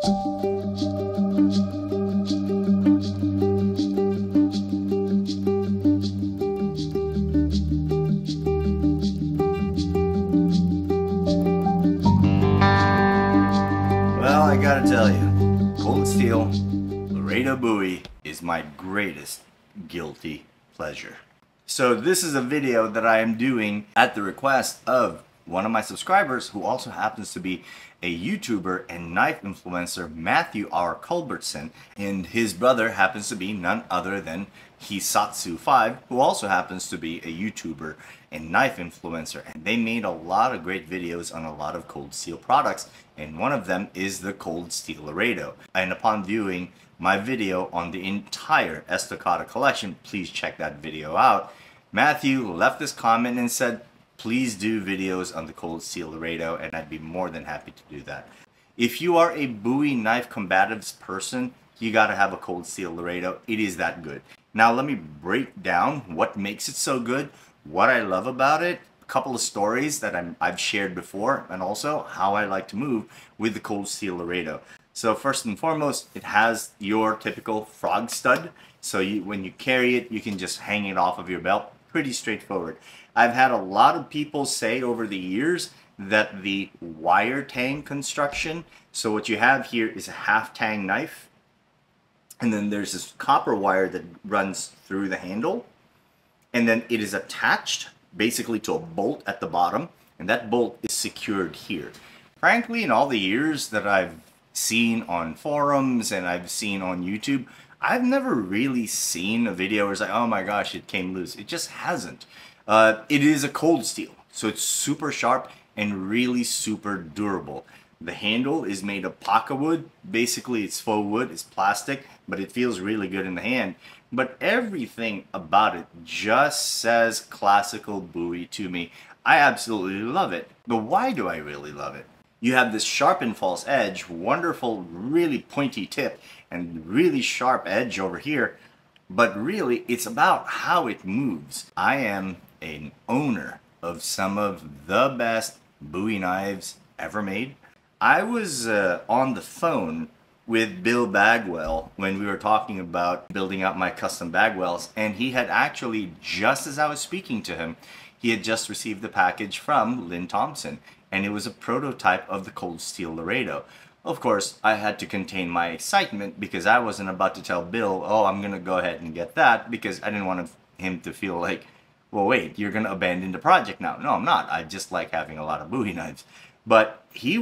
Well, I gotta tell you, cold steel Laredo Bowie is my greatest guilty pleasure. So this is a video that I am doing at the request of one of my subscribers, who also happens to be a YouTuber and knife influencer, Matthew R. Culbertson, and his brother happens to be none other than Hisatsu5, who also happens to be a YouTuber and knife influencer. And they made a lot of great videos on a lot of cold steel products, and one of them is the Cold Steel Laredo. And upon viewing my video on the entire Estacada collection, please check that video out, Matthew left this comment and said, please do videos on the Cold Steel Laredo, and I'd be more than happy to do that. If you are a Bowie knife combatives person, you gotta have a Cold Steel Laredo. It is that good. Now let me break down what makes it so good, what I love about it, a couple of stories that I've shared before, and also how I like to move with the Cold Steel Laredo. So first and foremost, it has your typical frog stud. So when you carry it, you can just hang it off of your belt. Pretty straightforward. I've had a lot of people say over the years that the wire tang construction, so what you have here is a half tang knife, and then there's this copper wire that runs through the handle, and then it is attached basically to a bolt at the bottom, and that bolt is secured here. Frankly, in all the years that I've seen on forums and I've seen on YouTube, I've never really seen a video where it's like, oh my gosh, it came loose. It just hasn't. It is a cold steel, so it's super sharp and really super durable. The handle is made of paca wood. Basically, it's faux wood, it's plastic, but it feels really good in the hand. But everything about it just says classical Bowie to me. I absolutely love it. But why do I really love it? You have this sharp and false edge, wonderful, really pointy tip, and really sharp edge over here. But really, it's about how it moves. I am an owner of some of the best Bowie knives ever made. I was on the phone with Bill Bagwell when we were talking about building out my custom bagwells, and he had actually, just as I was speaking to him, he had just received the package from Lynn Thompson, and it was a prototype of the Cold Steel Laredo. Of course, I had to contain my excitement because I wasn't about to tell Bill, oh, I'm gonna go ahead and get that, because I didn't want him to feel like, well, wait, you're gonna abandon the project now. No, I'm not. I just like having a lot of Bowie knives. But he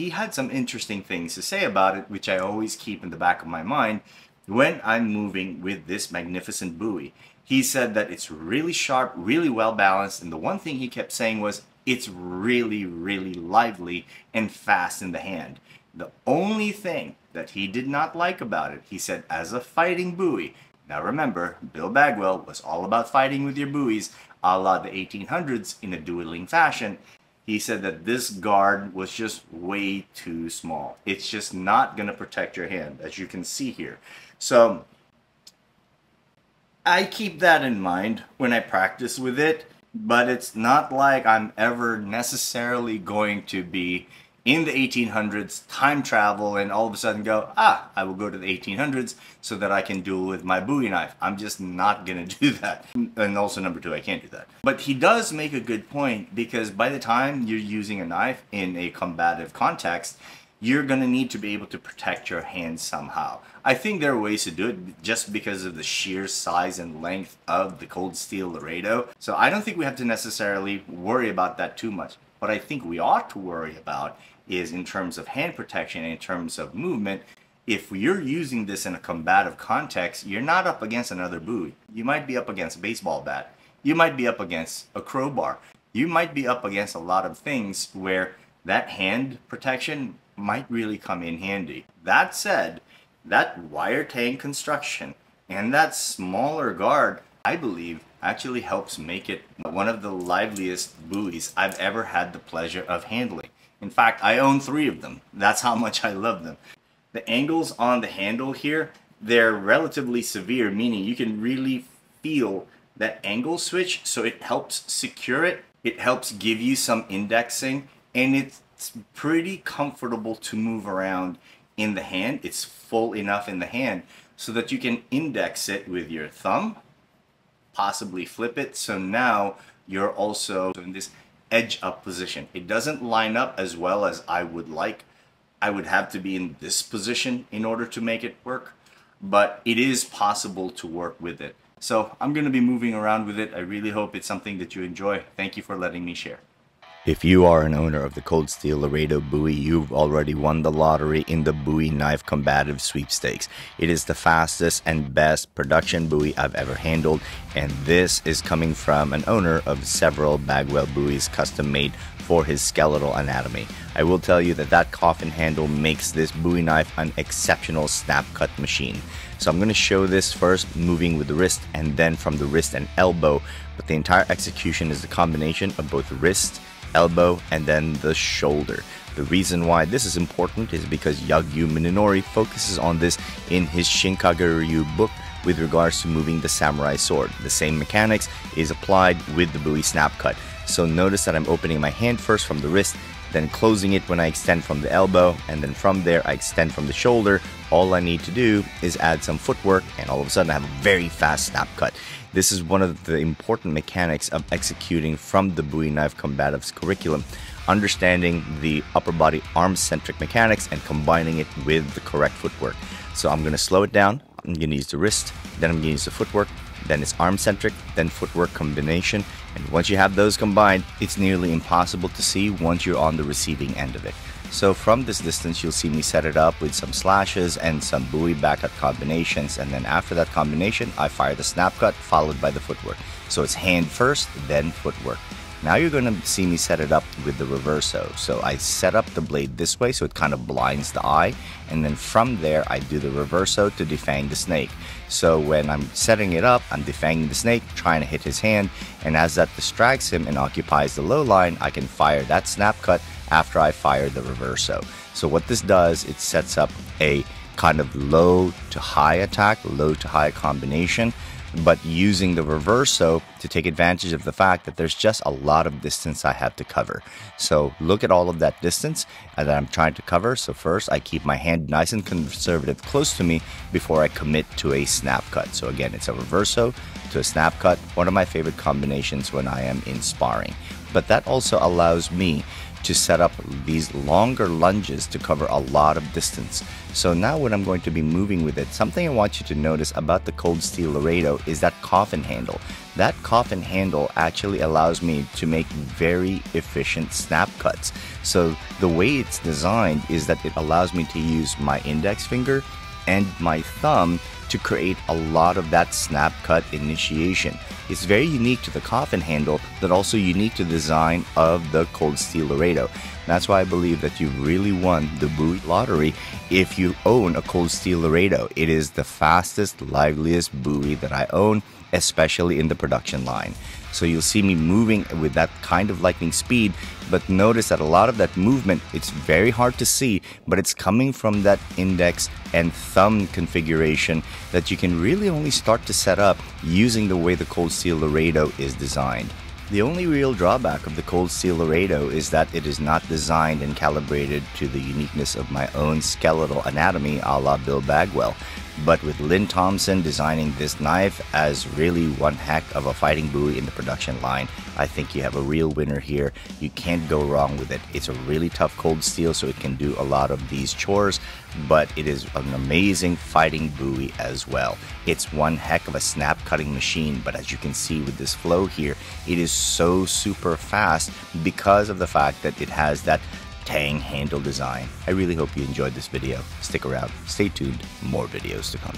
had some interesting things to say about it, which I always keep in the back of my mind when I'm moving with this magnificent Bowie. He said that it's really sharp, really well balanced, and the one thing he kept saying was it's really, really lively and fast in the hand. The only thing that he did not like about it, he said, as a fighting Bowie. Now remember, Bill Bagwell was all about fighting with your Bowies, a la the 1800s in a dueling fashion. He said that this guard was just way too small. It's just not going to protect your hand, as you can see here. So I keep that in mind when I practice with it, but it's not like I'm ever necessarily going to be in the 1800s, time travel, and all of a sudden go, I will go to the 1800s so that I can duel with my Bowie knife. I'm just not gonna do that. And also number two, I can't do that. But he does make a good point, because by the time you're using a knife in a combative context, you're gonna need to be able to protect your hands somehow. I think there are ways to do it just because of the sheer size and length of the Cold Steel Laredo. So I don't think we have to necessarily worry about that too much. What I think we ought to worry about is in terms of hand protection, in terms of movement. If you're using this in a combative context, you're not up against another Bowie. You might be up against a baseball bat. You might be up against a crowbar. You might be up against a lot of things where that hand protection might really come in handy. That said, that wire tang construction and that smaller guard, I believe, actually helps make it one of the liveliest Bowies I've ever had the pleasure of handling. In fact, I own 3 of them. That's how much I love them. The angles on the handle here, they're relatively severe, meaning you can really feel that angle switch, so it helps secure it. It helps give you some indexing, and it's pretty comfortable to move around in the hand. It's full enough in the hand so that you can index it with your thumb, possibly flip it. So now you're also in this edge up position. It doesn't line up as well as I would like. I would have to be in this position in order to make it work, but it is possible to work with it. So I'm going to be moving around with it. I really hope it's something that you enjoy. Thank you for letting me share. If you are an owner of the Cold Steel Laredo Bowie, you've already won the lottery in the Bowie Knife Combative Sweepstakes. It is the fastest and best production Bowie I've ever handled, and this is coming from an owner of several Bagwell Bowies custom made for his skeletal anatomy. I will tell you that that coffin handle makes this Bowie knife an exceptional snap cut machine. So I'm going to show this first moving with the wrist and then from the wrist and elbow, but the entire execution is the combination of both the wrist, elbow, and then the shoulder. The reason why this is important is because Yagyu Minonori focuses on this in his Shinkaguryu book with regards to moving the samurai sword. The same mechanics is applied with the Bowie snap cut. So notice that I'm opening my hand first from the wrist, then closing it when I extend from the elbow, and then from there I extend from the shoulder. All I need to do is add some footwork, and all of a sudden I have a very fast snap cut. This is one of the important mechanics of executing from the Bowie Knife Combatives curriculum, understanding the upper body arm-centric mechanics and combining it with the correct footwork. So I'm going to slow it down. I'm going to use the wrist, then I'm going to use the footwork, then it's arm-centric, then footwork combination. And once you have those combined, it's nearly impossible to see once you're on the receiving end of it. So from this distance, you'll see me set it up with some slashes and some Bowie back-cut combinations. And then after that combination, I fire the snap cut followed by the footwork. So it's hand first, then footwork. Now you're going to see me set it up with the reverso. So I set up the blade this way so it kind of blinds the eye. And then from there, I do the reverso to defang the snake. So when I'm setting it up, I'm defanging the snake, trying to hit his hand. And as that distracts him and occupies the low line, I can fire that snap cut after I fire the reverso. So what this does, it sets up a kind of low to high attack, low to high combination, but using the reverso to take advantage of the fact that there's just a lot of distance I have to cover. So look at all of that distance that I'm trying to cover. So first I keep my hand nice and conservative close to me before I commit to a snap cut. So again, it's a reverso to a snap cut, one of my favorite combinations when I am in sparring. But that also allows me to set up these longer lunges to cover a lot of distance. So now when I'm going to be moving with it, something I want you to notice about the Cold Steel Laredo is that coffin handle. That coffin handle actually allows me to make very efficient snap cuts. So the way it's designed is that it allows me to use my index finger and my thumb to create a lot of that snap cut initiation. It's very unique to the coffin handle, but also unique to the design of the Cold Steel Laredo. That's why I believe that you've really won the Bowie lottery if you own a Cold Steel Laredo. It is the fastest, liveliest Bowie that I own, especially in the production line. So you'll see me moving with that kind of lightning speed, but notice that a lot of that movement, it's very hard to see, but it's coming from that index and thumb configuration that you can really only start to set up using the way the Cold Steel Laredo is designed. The only real drawback of the Cold Steel Laredo is that it is not designed and calibrated to the uniqueness of my own skeletal anatomy a la Bill Bagwell. But with Lynn Thompson designing this knife as really one heck of a fighting Bowie in the production line, I think you have a real winner here. You can't go wrong with it. It's a really tough cold steel, so it can do a lot of these chores, but it is an amazing fighting Bowie as well. It's one heck of a snap cutting machine, but as you can see with this flow here, it is so super fast because of the fact that it has that tang handle design. I really hope you enjoyed this video. Stick around, stay tuned, more videos to come.